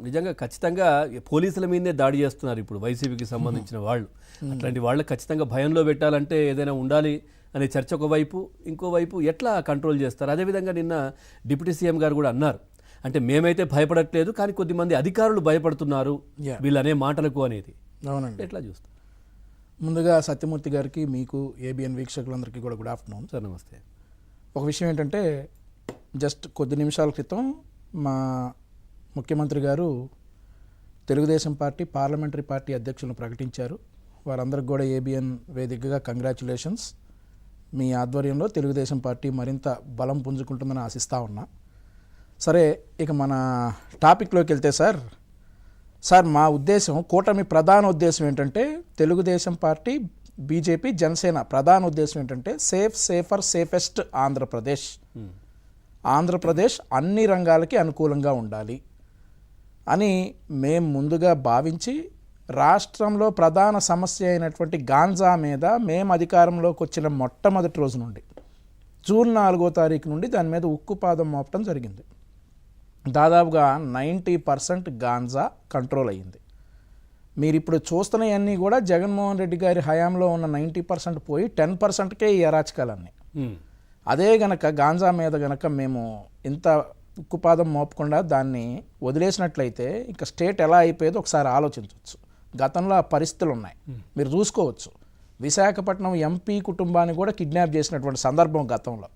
నిజంగా ఖచ్చితంగా పోలీసుల మీదే దాడి చేస్తున్నారు ఇప్పుడు వైసీపీకి సంబంధించిన వాళ్ళు. అట్లాంటి వాళ్ళకి ఖచ్చితంగా భయంలో పెట్టాలంటే ఏదైనా ఉండాలి అనే చర్చ ఒకవైపు, ఇంకోవైపు ఎట్లా కంట్రోల్ చేస్తారు? అదేవిధంగా నిన్న డిప్యూటీ సీఎం గారు కూడా అన్నారు, అంటే మేమైతే భయపడట్లేదు కానీ కొద్దిమంది అధికారులు భయపడుతున్నారు వీళ్ళనే మాటలకు అనేది. అవునండి, ఎట్లా చూస్తారు? ముందుగా సత్యమూర్తి గారికి, మీకు, ఏబిఎన్ వీక్షకులందరికీ కూడా గుడ్ ఆఫ్టర్నూన్ సార్. నమస్తే. ఒక విషయం ఏంటంటే, జస్ట్ కొద్ది నిమిషాల క్రితం మా ముఖ్యమంత్రి గారు తెలుగుదేశం పార్టీ పార్లమెంటరీ పార్టీ అధ్యక్షులను ప్రకటించారు. వారందరికి కూడా ఏబిఎన్ వేదికగా కంగ్రాచులేషన్స్. మీ ఆధ్వర్యంలో తెలుగుదేశం పార్టీ మరింత బలం పుంజుకుంటుందని ఆశిస్తూ ఉన్నా. సరే, ఇక మన టాపిక్లోకి వెళ్తే సార్ మా ఉద్దేశం, కూటమి ప్రధాన ఉద్దేశం ఏంటంటే, తెలుగుదేశం పార్టీ, బీజేపీ, జనసేన ప్రధాన ఉద్దేశం ఏంటంటే సేఫర్ సేఫెస్ట్ ఆంధ్రప్రదేశ్ అన్ని రంగాలకి అనుకూలంగా ఉండాలి అని మేము ముందుగా భావించి, రాష్ట్రంలో ప్రధాన సమస్య అయినటువంటి గాంజా మీద మేము అధికారంలోకి వచ్చిన మొట్టమొదటి రోజు నుండి జూన్ 4వ తారీఖు నుండి దాని మీద ఉక్కుపాదం మోపటం జరిగింది. దాదాపుగా 90% గాంజా కంట్రోల్ అయ్యింది. మీరు ఇప్పుడు చూస్తున్నవన్నీ కూడా జగన్మోహన్ రెడ్డి గారి హయాంలో ఉన్న 90% పోయి 10%కే ఈ అరాచకాలన్నీ. అదే గనక గాంజా మీద గనక మేము ఇంత ఉక్కుపాదం మోపకుండా దాన్ని వదిలేసినట్లయితే ఇంకా స్టేట్ ఎలా అయిపోయేదో ఒకసారి ఆలోచించవచ్చు. గతంలో ఆ పరిస్థితులు ఉన్నాయి, మీరు చూసుకోవచ్చు. విశాఖపట్నం ఎంపీ కుటుంబాన్ని కూడా కిడ్నాప్ చేసినటువంటి సందర్భం గతంలో.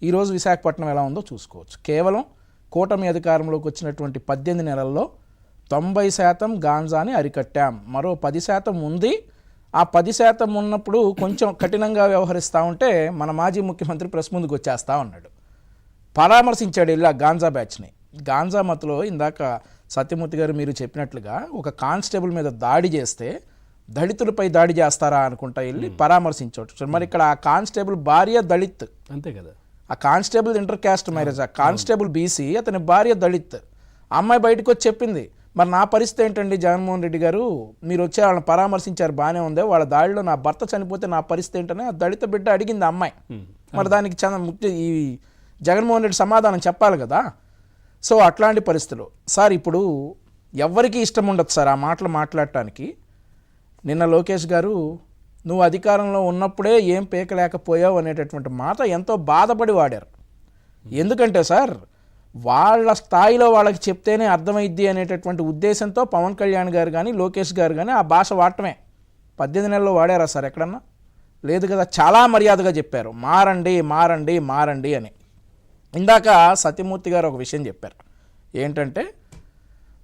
ఈరోజు విశాఖపట్నం ఎలా ఉందో చూసుకోవచ్చు. కేవలం కూటమి అధికారంలోకి వచ్చినటువంటి 18 నెలల్లో 90% గాంజాని అరికట్టాం. మరో 10% ఉంది. ఆ 10% ఉన్నప్పుడు కొంచెం కఠినంగా వ్యవహరిస్తూ ఉంటే మన మాజీ ముఖ్యమంత్రి ప్రెస్ ముందుకు వచ్చేస్తూ ఉన్నాడు, పరామర్శించాడు ఇలా గాంజా బ్యాచ్ని. గాంజా మత్తులో ఇందాక సత్యమూర్తి గారు మీరు చెప్పినట్లుగా ఒక కానిస్టేబుల్ మీద దాడి చేస్తే దళితులపై దాడి చేస్తారా అనుకుంటా వెళ్ళి పరామర్శించవచ్చు. మరి ఇక్కడ ఆ కానిస్టేబుల్ భార్య దళిత్, అంతే కదా. ఆ కానిస్టేబుల్ ఇంటర్ క్యాస్ట్ మ్యారేజ్, ఆ కానిస్టేబుల్ బీసీ, అతని భార్య దళిత్. ఆ అమ్మాయి బయటకు వచ్చి చెప్పింది, మరి నా పరిస్థితి ఏంటండి జగన్మోహన్ రెడ్డి గారు, మీరు వచ్చి వాళ్ళని పరామర్శించారు బాగానే ఉంది, వాళ్ళ దాడిలో నా భర్త చనిపోతే నా పరిస్థితి ఏంటని ఆ దళిత బిడ్డ అడిగింది ఆ అమ్మాయి. మరి దానికి ఈ జగన్మోహన్ రెడ్డి సమాధానం చెప్పాలి కదా. సో అట్లాంటి పరిస్థితులు సార్ ఇప్పుడు ఎవరికి ఇష్టం ఉండదు సార్ ఆ మాటలు మాట్లాడటానికి. నిన్న లోకేష్ గారు, నువ్వు అధికారంలో ఉన్నప్పుడే ఏం పేకలేకపోయావు అనేటటువంటి మాట ఎంతో బాధపడి వాడారు. ఎందుకంటే సార్, వాళ్ళ స్థాయిలో వాళ్ళకి చెప్తేనే అర్థమైద్ది అనేటటువంటి ఉద్దేశంతో పవన్ కళ్యాణ్ గారు కానీ లోకేష్ గారు కానీ ఆ భాష వాడటమే. 18 నెలల్లో వాడారా సార్ ఎక్కడన్నా? లేదు కదా. చాలా మర్యాదగా చెప్పారు, మారండి మారండి మారండి అని. ఇందాక సత్యమూర్తి గారు ఒక విషయం చెప్పారు, ఏంటంటే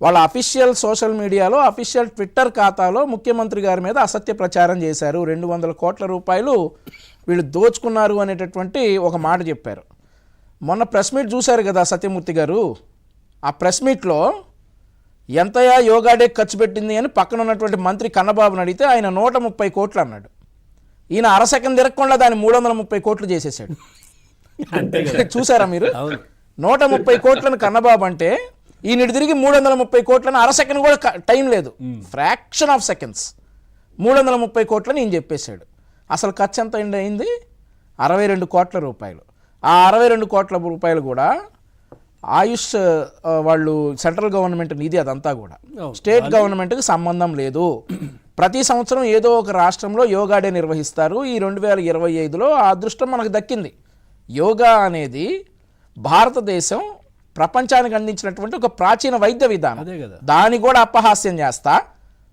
వాళ్ళ అఫీషియల్ సోషల్ మీడియాలో, అఫీషియల్ ట్విట్టర్ ఖాతాలో ముఖ్యమంత్రి గారి మీద అసత్య ప్రచారం చేశారు. 200 కోట్ల రూపాయలు వీళ్ళు దోచుకున్నారు అనేటటువంటి ఒక మాట చెప్పారు. మొన్న ప్రెస్ మీట్ చూశారు కదా సత్యమూర్తి గారు. ఆ ప్రెస్ మీట్లో ఎంతయా యోగా డే ఖర్చు పెట్టింది అని పక్కన ఉన్నటువంటి మంత్రి కన్నబాబుని అడిగితే ఆయన 130 కోట్లు అన్నాడు. ఈయన అరసెకండ్ తిరగకుండా దాన్ని 330 కోట్లు చేసేసాడు. చూసారా మీరు? 130 కోట్లను కన్నబాబు అంటే ఈయన తిరిగి 330 కోట్లను అరసెకండ్ కూడా టైం లేదు, ఫ్రాక్షన్ ఆఫ్ సెకండ్స్ 330 కోట్లని ఈయన చెప్పేశాడు. అసలు ఖర్చు ఎంత అయింది? 62 కోట్ల రూపాయలు. ఆ 62 కోట్ల రూపాయలు కూడా ఆయుష్ వాళ్ళు సెంట్రల్ గవర్నమెంట్ నిధి, అదంతా కూడా స్టేట్ గవర్నమెంట్కి సంబంధం లేదు. ప్రతి సంవత్సరం ఏదో ఒక రాష్ట్రంలో యోగా డే నిర్వహిస్తారు. ఈ 2025లో ఆ అదృష్టం మనకు దక్కింది. యోగా అనేది భారతదేశం ప్రపంచానికి అందించినటువంటి ఒక ప్రాచీన వైద్య విధానం. దాన్ని కూడా అపహాస్యం చేస్తా,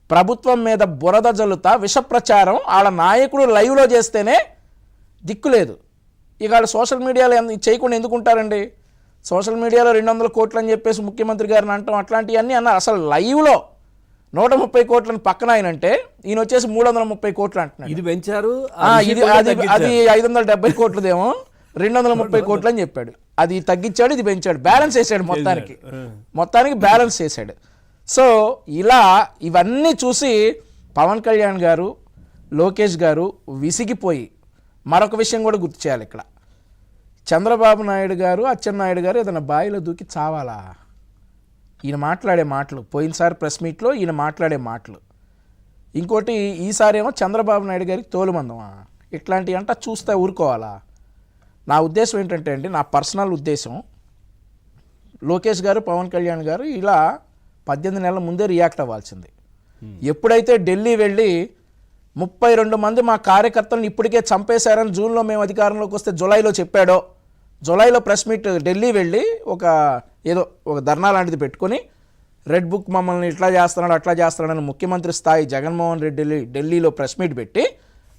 ప్రభుత్వం మీద బురద జల్లుతా, విష ప్రచారం వాళ్ళ నాయకుడు లైవ్లో చేస్తేనే దిక్కులేదు. ఇక వాళ్ళు సోషల్ మీడియాలో చేయకుండా ఎందుకుంటారండి? సోషల్ మీడియాలో 200 కోట్లు అని చెప్పేసి ముఖ్యమంత్రి గారిని అంటాం, అట్లాంటివన్నీ అన్నారు. అసలు లైవ్లో 130 కోట్లను పక్కన ఆయనంటే ఈయన వచ్చేసి 330 కోట్లు అంటున్నాడు. ఇది పెంచారు, అది 570 కోట్లదేమో 230 కోట్లు అని చెప్పాడు. అది తగ్గించాడు, ఇది పెంచాడు, బ్యాలెన్స్ చేశాడు, మొత్తానికి బ్యాలెన్స్ చేశాడు. సో ఇలా ఇవన్నీ చూసి పవన్ కళ్యాణ్ గారు, లోకేష్ గారు విసిగిపోయి మరొక విషయం కూడా గుర్తు చేయాలి. ఇక్కడ చంద్రబాబు నాయుడు గారు, అచ్చెన్నాయుడు గారు ఏదైనా బావిలో దూకి చావాలా? ఈయన మాట్లాడే మాటలు, పోయినసారి ప్రెస్ మీట్లో ఈయన మాట్లాడే మాటలు, ఇంకోటి ఈసారి ఏమో చంద్రబాబు నాయుడు గారికి తోలుమందమా? ఇట్లాంటివి అంట చూస్తే ఊరుకోవాలా? నా ఉద్దేశం ఏంటంటే అండి, నా పర్సనల్ ఉద్దేశం, లోకేష్ గారు, పవన్ కళ్యాణ్ గారు ఇలా 18 నెలల ముందే రియాక్ట్ అవ్వాల్సింది. ఎప్పుడైతే ఢిల్లీ వెళ్ళి 32 మంది మా కార్యకర్తలను ఇప్పటికే చంపేశారని జూన్లో మేము అధికారంలోకి వస్తే జులైలో చెప్పాడో, జులైలో ప్రెస్ మీట్ ఢిల్లీ వెళ్ళి ఒక ధర్నా లాంటిది పెట్టుకొని రెడ్ బుక్ మమ్మల్ని ఇట్లా చేస్తున్నాడు అట్లా చేస్తున్నాడని ముఖ్యమంత్రి స్థాయి జగన్మోహన్ రెడ్డి ఢిల్లీలో ప్రెస్ మీట్ పెట్టి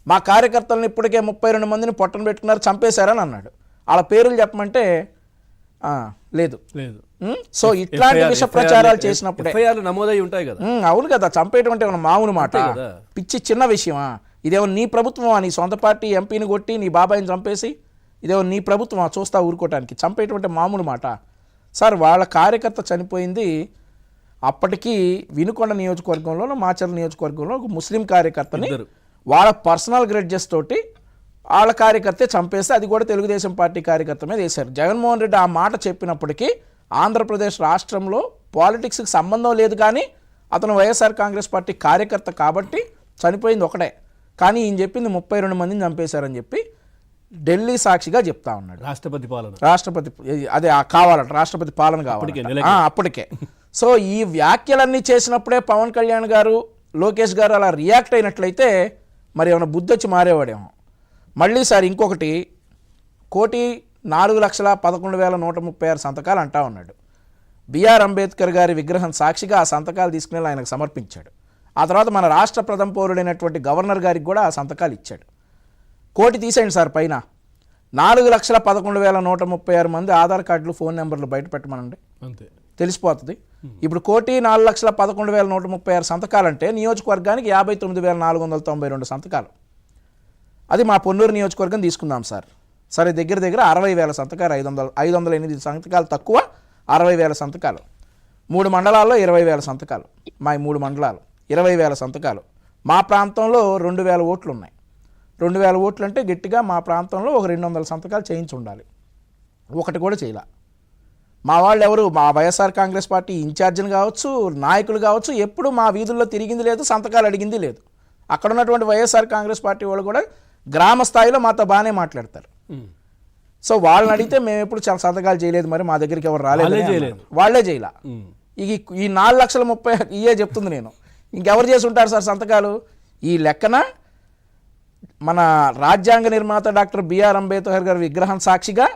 మా కార్యకర్తలను ఇప్పటికే 32 మందిని పొట్టన పెట్టుకున్నారు చంపేశారని అన్నాడు. వాళ్ళ పేర్లు చెప్పమంటే లేదు. సో ఇట్లాంటి విష ప్రచారాలు చేసినప్పుడే నమోదై ఉంటాయి కదా. అవును కదా, చంపేయటం అంటే మామూలు మాట, పిచ్చి చిన్న విషయమా? ఇదేమో నీ ప్రభుత్వమా? నీ సొంత పార్టీ ఎంపీని కొట్టి నీ బాబాయిని చంపేసి ఇదేమో నీ ప్రభుత్వమా చూస్తా ఊరుకోవటానికి? చంపేయటం అంటే మామూలు మాట సార్. వాళ్ళ కార్యకర్త చనిపోయింది అప్పటికి వినుకొండ నియోజకవర్గంలో, మాచర్ల నియోజకవర్గంలో ఒక ముస్లిం కార్యకర్తని వాళ్ళ పర్సనల్ గ్రెడ్జెస్ తోటి వాళ్ళ కార్యకర్తే చంపేస్తే అది కూడా తెలుగుదేశం పార్టీ కార్యకర్త మీద వేశారు. జగన్మోహన్ రెడ్డి ఆ మాట చెప్పినప్పటికీ ఆంధ్రప్రదేశ్ రాష్ట్రంలో పాలిటిక్స్కి సంబంధం లేదు, కానీ అతను వైఎస్ఆర్ కాంగ్రెస్ పార్టీ కార్యకర్త కాబట్టి చనిపోయింది ఒకటే, కానీ ఈయన చెప్పింది 32 మందిని చంపేశారని చెప్పి ఢిల్లీ సాక్షిగా చెప్తా ఉన్నాడు. రాష్ట్రపతి అదే కావాలంట, రాష్ట్రపతి పాలన కావాలి అప్పటికే. సో ఈ వ్యాఖ్యలన్నీ చేసినప్పుడే పవన్ కళ్యాణ్ గారు, లోకేష్ గారు అలా రియాక్ట్ అయినట్లయితే మరి ఏమైనా బుద్ధి వచ్చి మారేవాడేమో. మళ్ళీ సార్ ఇంకొకటి, 1,04,11,136 సంతకాలు అంటా ఉన్నాడు. బిఆర్ అంబేద్కర్ గారి విగ్రహం సాక్షిగా ఆ సంతకాలు తీసుకుని ఆయనకు సమర్పించాడు. ఆ తర్వాత మన రాష్ట్ర ప్రథమ పౌరుడైనటువంటి గవర్నర్ గారికి కూడా ఆ సంతకాలు ఇచ్చాడు. 1,00,000 తీసేయండి సార్ పైన, 4,11,136 మంది ఆధార్ కార్డులు, ఫోన్ నెంబర్లు బయట పెట్టమనండి, అంతే తెలిసిపోతుంది. ఇప్పుడు 1,04,11,136 సంతకాలంటే నియోజకవర్గానికి 59,492 సంతకాలు. అది మా పొన్నూరు నియోజకవర్గం తీసుకుందాం సార్. సరే దగ్గర 60,000 సంతకాలు, 508 సంతకాలు తక్కువ, 60,000 సంతకాలు. 3 మండలాల్లో 20,000 సంతకాలు, మా 3 మండలాలు 20,000 సంతకాలు. మా ప్రాంతంలో 2,000 ఓట్లు ఉన్నాయి. 2,000 ఓట్లు అంటే గట్టిగా మా ప్రాంతంలో ఒక 200 సంతకాలు చేయించి ఉండాలి, ఒకటి కూడా చేయలే. మా వాళ్ళు ఎవరు, మా వైఎస్ఆర్ కాంగ్రెస్ పార్టీ ఇన్ఛార్జిని కావచ్చు, నాయకులు కావచ్చు, ఎప్పుడు మా వీధుల్లో తిరిగింది లేదు, సంతకాలు అడిగింది లేదు. అక్కడ ఉన్నటువంటి వైఎస్ఆర్ కాంగ్రెస్ పార్టీ వాళ్ళు కూడా గ్రామ స్థాయిలో మాతో బాగానే మాట్లాడతారు. సో వాళ్ళని అడిగితే మేము ఎప్పుడు సంతకాలు చేయలేదు, మరి మా దగ్గరికి ఎవరు రాలేదు, వాళ్ళే చేయలే. ఈ 4,30,000 ఇయే చెప్తుంది నేను, ఇంకెవరు చేసి ఉంటారు సార్ సంతకాలు? ఈ లెక్కన మన రాజ్యాంగ నిర్మాత డాక్టర్ బిఆర్ అంబేద్కర్ గారి విగ్రహం సాక్షిగా,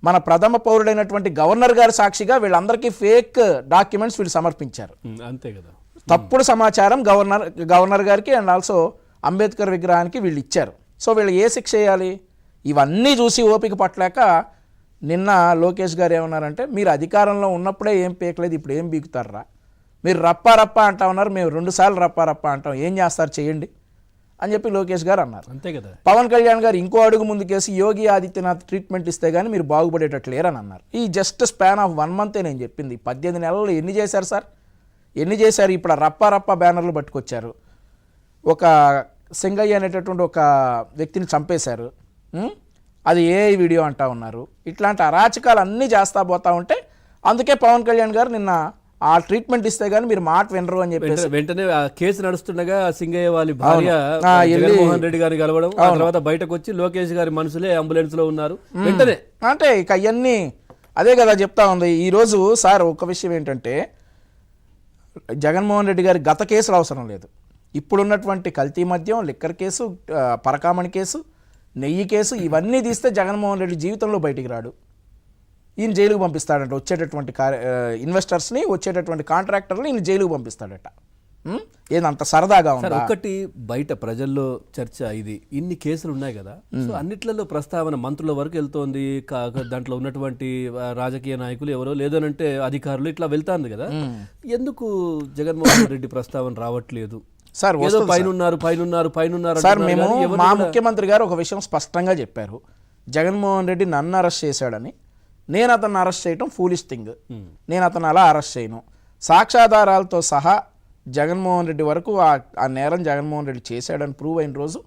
మన ప్రథమ పౌరుడైనటువంటి గవర్నర్ గారి సాక్షిగా వీళ్ళందరికీ ఫేక్ డాక్యుమెంట్స్ వీళ్ళు సమర్పించారు. అంతే కదా, తప్పుడు సమాచారం గవర్నర్ గారికి అండ్ ఆల్సో అంబేద్కర్ విగ్రహానికి వీళ్ళు ఇచ్చారు. సో వీళ్ళు ఏ శిక్ష చేయాలి? ఇవన్నీ చూసి ఓపిక పట్టలేక నిన్న లోకేష్ గారు ఏమన్నారంటే, మీరు అధికారంలో ఉన్నప్పుడే ఏం పీకలేదు, ఇప్పుడు ఏం బీకుతారా? మీరు రప్పా రప్పా అంటా ఉన్నారు, మేము 2 సార్లు రప్పా రప్పా అంటాం, ఏం చేస్తారు చేయండి అని చెప్పి లోకేష్ గారు అన్నారు. అంతే కదా. పవన్ కళ్యాణ్ గారు ఇంకో అడుగు ముందుకేసి యోగి ఆదిత్యనాథ్ ట్రీట్మెంట్ ఇస్తే కానీ మీరు బాగుపడేటట్లు లేరని అన్నారు. ఈ జస్ట్ స్పాన్ ఆఫ్ 1 మంతే నేను చెప్పింది. 18 నెలలు ఎన్ని చేశారు సార్? ఎన్ని చేశారు? ఇప్పుడు రప్పా రప్పా బ్యానర్లు పట్టుకొచ్చారు, ఒక సింగయ్య అనేటటువంటి ఒక వ్యక్తిని చంపేశారు, అది ఏ వీడియో అంటా ఉన్నారు. ఇట్లాంటి అరాచకాలు అన్నీ చేస్తా పోతా ఉంటే అందుకే పవన్ కళ్యాణ్ గారు నిన్న ఆ ట్రీట్మెంట్ ఇస్తే గానీ మీరు మాట వినరు అని చెప్పేసి వెంటనే ఆ కేసు నడుస్తుండగా సింగయ్య వాళ్ళ భార్య జగన్మోహన్ రెడ్డి గారిని కలవడం, ఆ తర్వాత బయటకు వచ్చి లోకేష్ గారి మనుషులే అంబులెన్స్ లో ఉన్నారు వెంటనే. అంటే ఇక అవన్నీ అదే కదా చెప్తా ఉంది. ఈరోజు సార్ ఒక విషయం ఏంటంటే, జగన్మోహన్ రెడ్డి గారి గత కేసులు అవసరం లేదు, ఇప్పుడున్నటువంటి కల్తీ మద్యం, లిక్కర్ కేసు, పరకామణి కేసు, నెయ్యి కేసు, ఇవన్నీ తీస్తే జగన్మోహన్ రెడ్డి జీవితంలో బయటికి రాడు. ఈయన జైలుకు పంపిస్తాడట, వచ్చేటటువంటి ఇన్వెస్టర్స్ని, వచ్చేటటువంటి కాంట్రాక్టర్ని ఈయన జైలుకు పంపిస్తాడట. ఏదంత సరదాగా ఉంది? ఒకటి బయట ప్రజల్లో చర్చ, ఇది ఇన్ని కేసులు ఉన్నాయి కదా, సో అన్నిట్లలో ప్రస్తావన మంత్రుల వరకు వెళ్తోంది, దాంట్లో ఉన్నటువంటి రాజకీయ నాయకులు ఎవరో లేదనంటే అధికారులు ఇట్లా వెళ్తాంది కదా, ఎందుకు జగన్మోహన్ రెడ్డి ప్రస్తావన రావట్లేదు? సార్ పైనున్నారు సార్, మేము మా ముఖ్యమంత్రి గారు ఒక విషయం స్పష్టంగా చెప్పారు, జగన్మోహన్ రెడ్డి నన్ను అరెస్ట్ చేశాడని, నేను అతన్ని అరెస్ట్ చేయటం ఫూలిష్ థింగ్, నేను అతను అలా అరెస్ట్ చేయను, సాక్ష్యాధారాలతో సహా జగన్మోహన్ రెడ్డి వరకు ఆ నేరం జగన్మోహన్ రెడ్డి చేశాడని ప్రూవ్ అయిన రోజు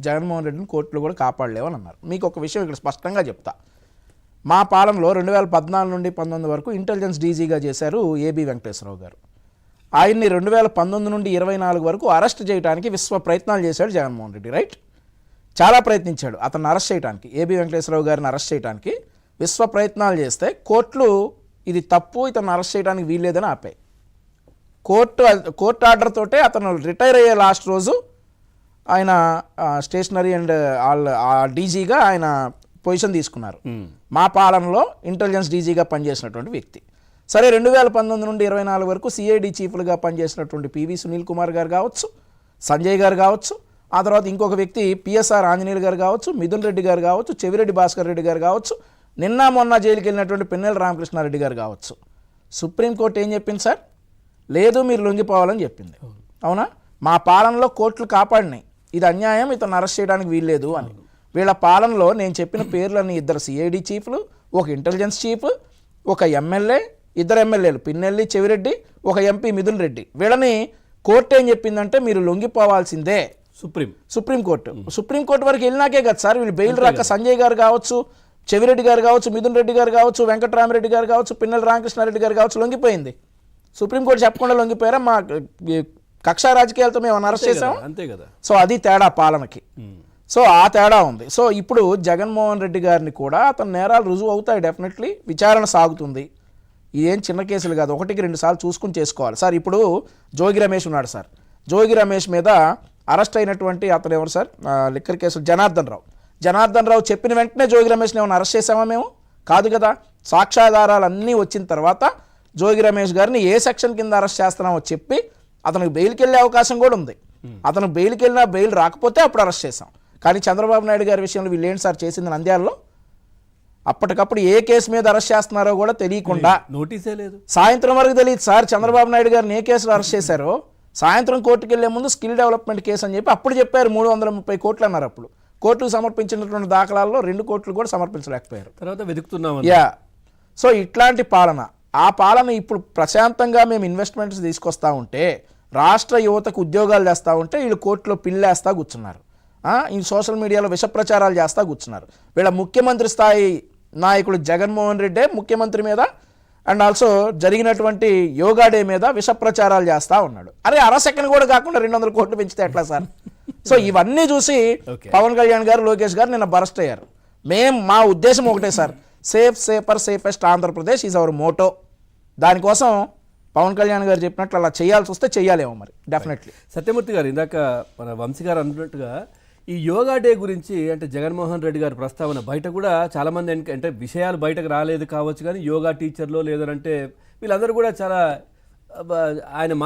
జగన్మోహన్ రెడ్డిని కోర్టులో కూడా కాపాడలేవని అన్నారు. మీకు ఒక విషయం ఇక్కడ స్పష్టంగా చెప్తా, మా పాలనలో 2014 నుండి 19 వరకు ఇంటెలిజెన్స్ డీజీగా చేశారు ఏబి వెంకటేశ్వరరావు గారు. ఆయన్ని 2019 నుండి 24 వరకు అరెస్ట్ చేయడానికి విశ్వ ప్రయత్నాలు చేశాడు జగన్మోహన్ రెడ్డి, రైట్? చాలా ప్రయత్నించాడు అతన్ని అరెస్ట్ చేయడానికి, ఏబి వెంకటేశ్వరరావు గారిని అరెస్ట్ చేయడానికి విశ్వ ప్రయత్నాలు చేస్తే కోర్టులు ఇది తప్పు, ఇతను అరెస్ట్ చేయడానికి వీల్లేదని ఆపాయి. కోర్టు ఆర్డర్ తోటే అతను రిటైర్ అయ్యే లాస్ట్ రోజు ఆయన స్టేషనరీ అండ్ డీజీగా ఆయన పొజిషన్ తీసుకున్నారు. మా పాలనలో ఇంటెలిజెన్స్ డీజీగా పనిచేసినటువంటి వ్యక్తి. సరే 2019 నుండి 24 వరకు సిఐడి చీఫ్లుగా పనిచేసినటువంటి పివి సునీల్ కుమార్ గారు కావచ్చు, సంజయ్ గారు కావచ్చు, ఆ తర్వాత ఇంకొక వ్యక్తి పిఎస్ఆర్ ఆంజనేయులు గారు కావచ్చు, మిథున్ రెడ్డి గారు కావచ్చు, చెవిరెడ్డి భాస్కర్ రెడ్డి గారు కావచ్చు, నిన్న మొన్న జైలుకి వెళ్ళినటువంటి పిన్నెల రామకృష్ణారెడ్డి గారు కావచ్చు. సుప్రీంకోర్టు ఏం చెప్పింది సార్? లేదు, మీరు లొంగిపోవాలని చెప్పింది. అవునా? మా పాలనలో కోర్టులు కాపాడినాయి, ఇది అన్యాయం, ఇతను అరెస్ట్ చేయడానికి వీల్లేదు అని. వీళ్ళ పాలనలో నేను చెప్పిన పేర్లన్నీ 2 సిఐడి చీఫ్లు, ఒక ఇంటెలిజెన్స్ చీఫ్, ఒక ఎమ్మెల్యే, 2 ఎమ్మెల్యేలు పిన్నెల్లి చెవిరెడ్డి, ఒక ఎంపీ మిథున్ రెడ్డి. వీళ్ళని కోర్టు ఏం చెప్పిందంటే మీరు లొంగిపోవాల్సిందే. సుప్రీంకోర్టు వరకు వెళ్ళినాకే కదా సార్ వీళ్ళు బెయిల్ రాక సంజయ్ గారు కావచ్చు, చెవిరెడ్డి గారు కావచ్చు, మిథున్ రెడ్డి గారు కావచ్చు, వెంకటరామరెడ్డి గారు కావచ్చు, పిన్నెల రామకృష్ణారెడ్డి గారు కావచ్చు లొంగిపోయింది. సుప్రీంకోర్టు చెప్పకుండా లొంగిపోయారా? మా కక్షా రాజకీయాలతో మేము అరెస్ట్ చేసాం. అంతే కదా. సో అది తేడా పాలనకి. సో ఆ తేడా ఉంది. సో ఇప్పుడు జగన్మోహన్ రెడ్డి గారిని కూడా అతని నేరాలు రుజువు అవుతాయి, డెఫినెట్లీ విచారణ సాగుతుంది. ఇదేం చిన్న కేసులు కాదు, 1-2 సార్లు చూసుకుని చేసుకోవాలి సార్. ఇప్పుడు జోగి రమేష్ ఉన్నాడు సార్, జోగి రమేష్ మీద అరెస్ట్ అయినటువంటి అతను ఎవరు sir? Liquor case Janardhan Rao చెప్పిన వెంటనే జోగి రమేష్ని ఏమైనా అరెస్ట్ చేసామా మేము? కాదు కదా. సాక్ష్యాధారాలు అన్నీ వచ్చిన తర్వాత జోగి రమేష్ గారిని ఏ సెక్షన్ కింద అరెస్ట్ చేస్తున్నామో చెప్పి అతనికి బెయిల్కి వెళ్ళే అవకాశం కూడా ఉంది. అతను బెయిల్కి వెళ్ళినా బెయిల్ రాకపోతే అప్పుడు అరెస్ట్ చేశాం. కానీ చంద్రబాబు నాయుడు గారి విషయంలో వీళ్ళు ఏంటి సార్ చేసింది? నంద్యాలలో అప్పటికప్పుడు ఏ కేసు మీద అరెస్ట్ చేస్తున్నారో కూడా తెలియకుండా నోటీసే లేదు, సాయంత్రం వరకు తెలియదు సార్ చంద్రబాబు నాయుడు గారిని ఏ కేసులో అరెస్ట్ చేశారో. సాయంత్రం కోర్టుకు వెళ్లే ముందు స్కిల్ డెవలప్మెంట్ కేసు అని చెప్పి అప్పుడు చెప్పారు 330 కోట్లు అన్నారు. అప్పుడు కోర్టుకు సమర్పించినటువంటి దాఖలాల్లో 2 కోట్లు కూడా సమర్పించలేకపోయారు. తర్వాత వెతుకుతున్నాం. సో ఇట్లాంటి పాలన, ఆ పాలన ఇప్పుడు ప్రశాంతంగా మేము ఇన్వెస్ట్మెంట్స్ తీసుకొస్తా ఉంటే, రాష్ట్ర యువతకు ఉద్యోగాలు చేస్తూ ఉంటే వీళ్ళు కోర్టులో పిల్లేస్తా కూర్చున్నారు. ఈ సోషల్ మీడియాలో విష ప్రచారాలు చేస్తూ కూర్చున్నారు. వీళ్ళ ముఖ్యమంత్రి స్థాయి నాయకుడు జగన్మోహన్ రెడ్డి ముఖ్యమంత్రి మీద అండ్ ఆల్సో జరిగినటువంటి యోగా డే మీద విష ప్రచారాలు చేస్తూ ఉన్నాడు. అరే సెకండ్ కూడా కాకుండా 200 కోట్లు పెంచితే ఎట్లా సార్? సో ఇవన్నీ చూసి పవన్ కళ్యాణ్ గారు, లోకేష్ గారు నిన్న బరస్ట్ అయ్యారు. మా ఉద్దేశం ఒకటే sir, safest Andhra Pradesh is our motto. దానికోసం పవన్ కళ్యాణ్ గారు చెప్పినట్లు అలా చేయాల్సి వస్తే చెయ్యాలేమో మరి డెఫినెట్లీ. సత్యమూర్తి గారు, ఇందాక మన వంశీ గారు అన్నట్టుగా ఈ యోగా డే గురించి అంటే జగన్మోహన్ రెడ్డి గారి ప్రస్తావన బయట కూడా చాలామంది అంటే విషయాలు బయటకు రాలేదు కావచ్చు, కానీ యోగా టీచర్లో లేదంటే వీళ్ళందరూ కూడా చాలా ఆయన